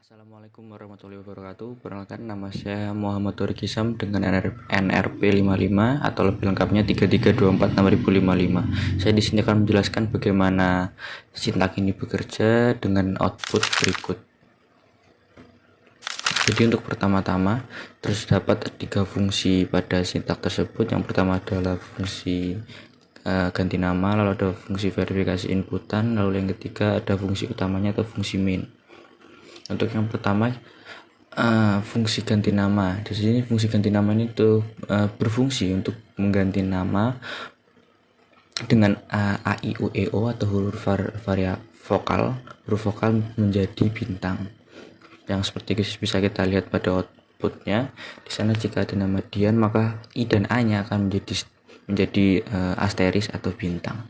Assalamualaikum warahmatullahi wabarakatuh. Perkenalkan, nama saya Muhammad Tori Kisam dengan NRP 55 atau lebih lengkapnya 33246055. Saya di sini akan menjelaskan bagaimana sintak ini bekerja dengan output berikut. Jadi untuk pertama-tama terdapat 3 fungsi pada sintak tersebut. Yang pertama adalah fungsi ganti nama, lalu ada fungsi verifikasi inputan, lalu yang ketiga ada fungsi utamanya atau fungsi main. Untuk yang pertama, fungsi ganti nama. Di sini fungsi ganti nama ini tuh berfungsi untuk mengganti nama dengan a i u e o atau huruf vokal menjadi bintang. Yang seperti bisa kita lihat pada outputnya. Di sana jika ada nama Dian, maka i dan a-nya akan menjadi asteris atau bintang.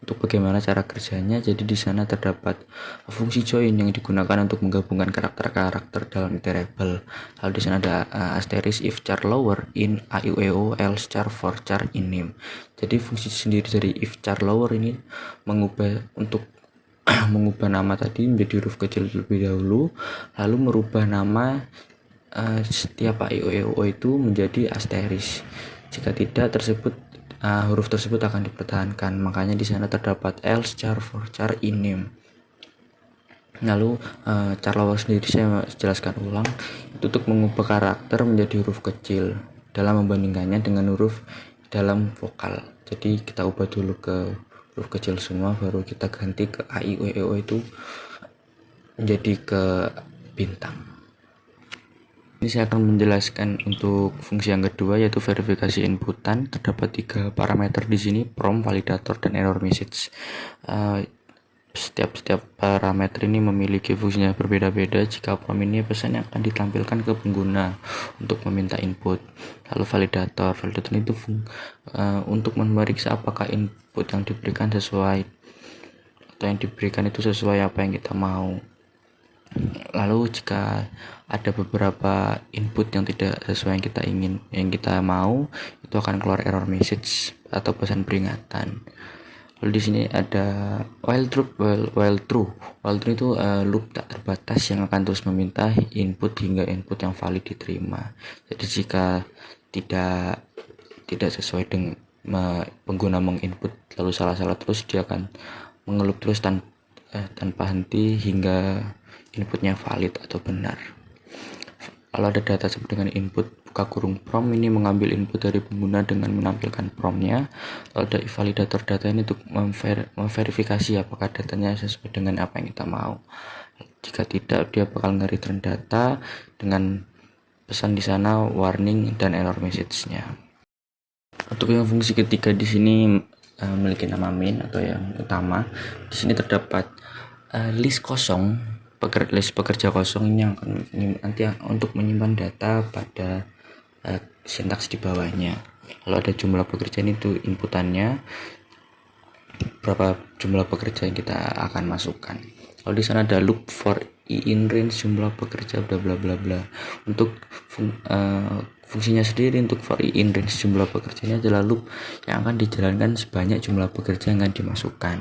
Untuk bagaimana cara kerjanya, jadi di sana terdapat fungsi join yang digunakan untuk menggabungkan karakter-karakter dalam iterable. Lalu di sana ada asteris if char lower in a i u e o else char for char in name. Jadi fungsi sendiri dari if char lower ini mengubah nama tadi menjadi huruf kecil terlebih dahulu, lalu merubah nama setiap a i u e o itu menjadi asteris. Jika tidak, huruf tersebut akan dipertahankan. Makanya di sana terdapat else char for char in name. Lalu char lower sendiri saya jelaskan ulang, itu untuk mengubah karakter menjadi huruf kecil dalam membandingkannya dengan huruf dalam vokal. Jadi kita ubah dulu ke huruf kecil semua, baru kita ganti ke a i u e o itu menjadi ke bintang. Ini saya akan menjelaskan untuk fungsi yang kedua, yaitu verifikasi inputan. Terdapat 3 parameter di sini: prompt, validator, dan error message. Setiap parameter ini memiliki fungsinya berbeda-beda. Jika prompt ini pesan yang akan ditampilkan ke pengguna untuk meminta input. Lalu validator itu untuk memeriksa apakah input yang diberikan sesuai apa yang kita mau. Lalu jika ada beberapa input yang tidak sesuai yang kita mau, itu akan keluar error message atau pesan peringatan. Lalu di sini ada while true itu loop tak terbatas yang akan terus meminta input hingga input yang valid diterima. Jadi jika tidak sesuai dengan pengguna menginput lalu salah terus, dia akan mengelup terus tanpa henti hingga inputnya valid atau benar. Lalu ada data sebut dengan input buka kurung prompt, ini mengambil input dari pengguna dengan menampilkan promptnya. Lalu ada validator data ini untuk memverifikasi apakah datanya sesuai dengan apa yang kita mau. Jika tidak, dia bakal nge-return data dengan pesan di sana warning dan error message-nya. Untuk yang fungsi ketiga di sini memiliki nama main atau yang utama. Di sini terdapat list pekerja kosong ini yang akan nanti untuk menyimpan data pada sintaks di bawahnya. Lalu ada jumlah pekerja, ini tuh inputannya, berapa jumlah pekerja yang kita akan masukkan. Lalu di sana ada loop for i in range jumlah pekerja bla bla bla bla. Untuk fungsinya sendiri untuk for i in range jumlah pekerjanya adalah loop yang akan dijalankan sebanyak jumlah pekerja yang akan dimasukkan.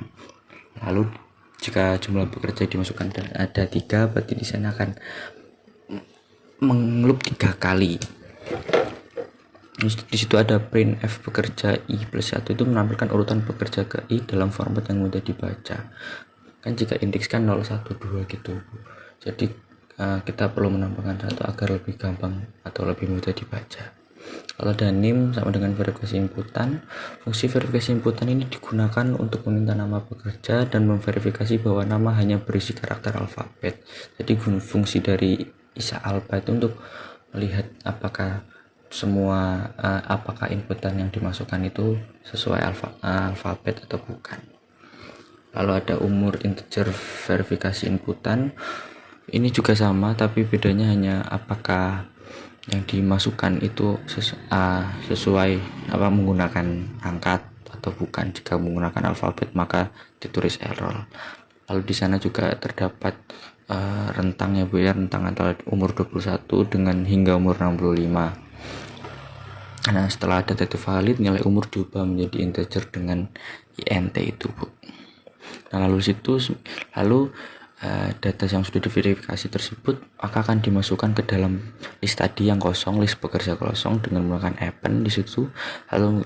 Lalu jika jumlah pekerja dimasukkan dan ada 3, berarti di sana akan mengloop 3 kali. Di situ ada print f pekerja i plus 1, itu menampilkan urutan pekerja ke i dalam format yang mudah dibaca. Kan jika indeks kan 0, 1, 2 gitu. Jadi kita perlu menambahkan 1 agar lebih gampang atau lebih mudah dibaca. Kalau ada name sama dengan verifikasi inputan. Fungsi verifikasi inputan ini digunakan untuk meminta nama pekerja dan memverifikasi bahwa nama hanya berisi karakter alfabet. Jadi fungsi dari isa alpha itu untuk melihat apakah inputan yang dimasukkan itu sesuai alfabet atau bukan. Lalu ada umur integer verifikasi inputan. Ini juga sama, tapi bedanya hanya apakah yang dimasukkan itu sesuai menggunakan angka atau bukan. Jika menggunakan alfabet maka ditulis error. Lalu di sana juga terdapat rentang antara umur 21 dengan hingga umur 65. Nah, setelah data itu valid, nilai umur diubah menjadi integer dengan int itu, Bu. Nah, lalu data yang sudah diverifikasi tersebut maka akan dimasukkan ke dalam list tadi yang kosong, list pekerja kosong dengan menggunakan append di situ, lalu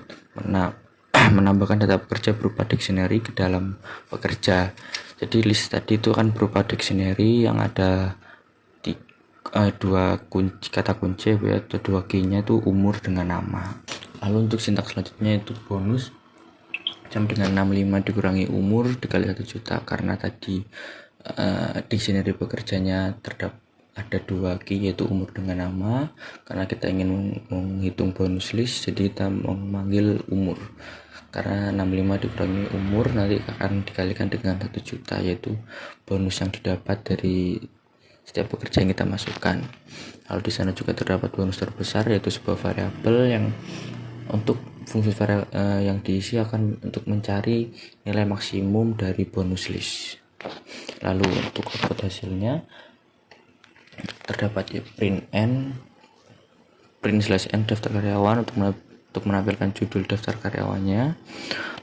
menambahkan data pekerja berupa dictionary ke dalam pekerja. Jadi list tadi itu akan berupa dictionary yang ada dua kata kunci ya, atau dua key-nya itu umur dengan nama. Lalu untuk sintaks selanjutnya itu bonus sama dengan 65 dikurangi umur dikali 1 juta, karena tadi dictionary pekerjanya ada dua key yaitu umur dengan nama. Karena kita ingin menghitung bonus list, jadi kita memanggil umur, karena 65 dikurangi umur nanti akan dikalikan dengan 1 juta, yaitu bonus yang didapat dari setiap pekerja yang kita masukkan. Lalu di sana juga terdapat bonus terbesar, yaitu sebuah variabel yang untuk fungsi yang diisi akan untuk mencari nilai maksimum dari bonus list. Lalu untuk output hasilnya terdapat print/n daftar karyawan untuk menampilkan judul daftar karyawannya.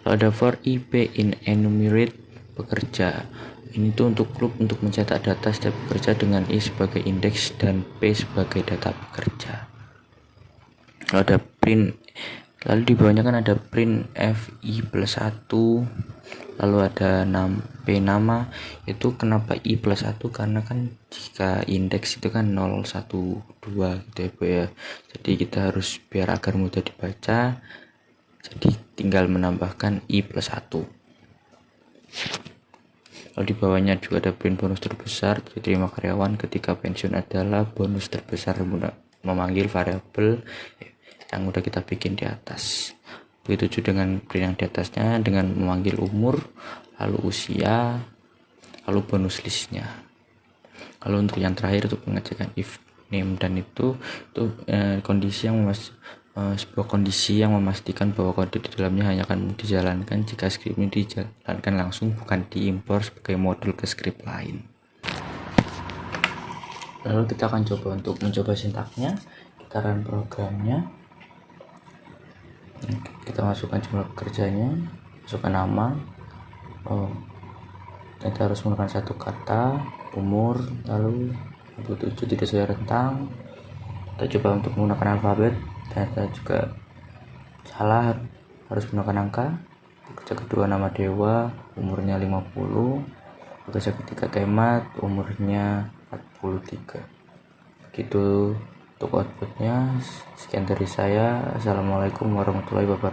Lalu ada for IP in enumerate pekerja. Ini tuh untuk grup untuk mencetak data setiap pekerja dengan I sebagai indeks dan P sebagai data pekerja. Lalu ada print, lalu di bawahnya kan ada print FI plus 1, lalu ada P nama. Itu kenapa I plus 1, karena kan jika indeks itu kan 0, 1, 2 gitu ya Bu ya. Jadi kita harus biar agar mudah dibaca, jadi tinggal menambahkan I plus 1. Lalu di bawahnya juga ada print bonus terbesar diterima karyawan ketika pensiun adalah bonus terbesar memanggil variabel yang udah kita bikin di atas. Begitu juga dengan print yang di atasnya dengan memanggil umur, lalu usia, lalu bonus listnya. Lalu untuk yang terakhir untuk pengecekan if name dan itu kondisi yang sebuah kondisi yang memastikan bahwa kode di dalamnya hanya akan dijalankan jika script ini dijalankan langsung, bukan diimpor sebagai modul ke script lain. Lalu kita akan coba untuk mencoba sintaknya. Kita run programnya. Kita masukkan jumlah pekerjanya, masukkan nama. Kita harus menggunakan satu kata, umur, lalu 27 tidak sesuai rentang. Kita coba untuk menggunakan alfabet, ternyata juga salah, harus menggunakan angka. Pekerja kedua nama Dewa, umurnya 50. Pekerja ketiga Temat, umurnya 43. Begitu untuk outputnya. Sekian dari saya. Assalamualaikum warahmatullahi wabarakatuh.